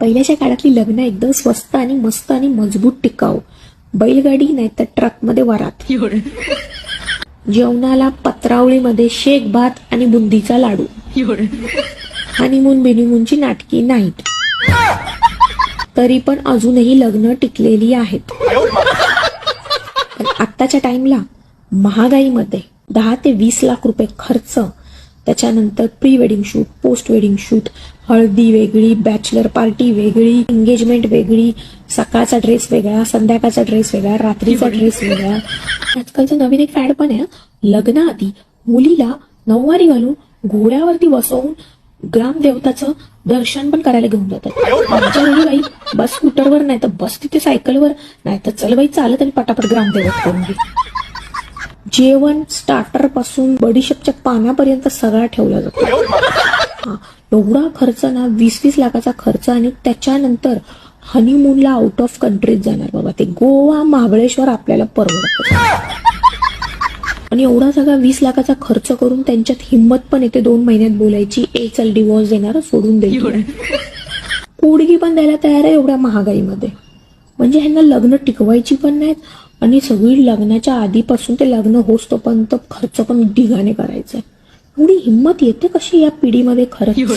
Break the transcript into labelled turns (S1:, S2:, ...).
S1: पहिल्याच्या काळातली लग्न एकदम स्वस्त आणि मस्त आणि मजबूत टिकाऊ. बैलगाडी नाही तर ट्रकमध्ये वरात. जेवणाला पत्रावळीमध्ये शेक भात आणि बुंदीचा लाडू. हनीमून बिनीमूनची नाटकी नाहीत. तरी पण अजूनही लग्न टिकलेली आहेत. पण आत्ताच्या टाइमला महागाईमध्ये 10 ते 20 लाख रुपये खर्च, त्याच्यानंतर pre wedding shoot, post wedding shoot, हळदी वेगळी, बॅचलर पार्टी वेगळी, एंगेजमेंट वेगळी, सकाळचा ड्रेस वेगळा, संध्याकाळचा ड्रेस वेगळा, रात्रीचा ड्रेस वेगळा. आजकालचं नवीन एक फॅड पण आहे. लग्नाआधी मुलीला नऊवारी घालून घोड्यावरती बसवून ग्रामदेवताचं दर्शन पण करायला घेऊन जातात. माझ्या वेळी बाई बस स्कूटरवर नाही तर बस तिथे सायकलवर, नाही तर चल बाई चालत आणि पटापट ग्रामदेवत करून घे. जेवण स्टार्टर पासून बडीशेपच्या पानापर्यंत सगळा ठेवला जातो. एवढा खर्च ना, 20-20 लाखाचा खर्च. आणि त्याच्यानंतर हनीमूनला आउट ऑफ कंट्रीज जाणार बाबा. ते गोवा, महाबळेश्वर आपल्याला परवडत. आणि एवढा सगळा 20 लाखाचा खर्च करून त्यांच्यात हिंमत पण येते 2 महिन्यात बोलायची, चल डिवोर्स देणार, सोडून देईल. पोडगी पण द्यायला तयार आहे एवढ्या महागाईमध्ये. म्हणजे ह्यांना लग्न टिकवायची पण नाहीत आणि सगळी लग्नाच्या आधीपासून ते लग्न होतोपर्यंत खर्च पण ढिगाने करायचा. एवढी हिंमत येते कशी या पिढीमध्ये खरंच.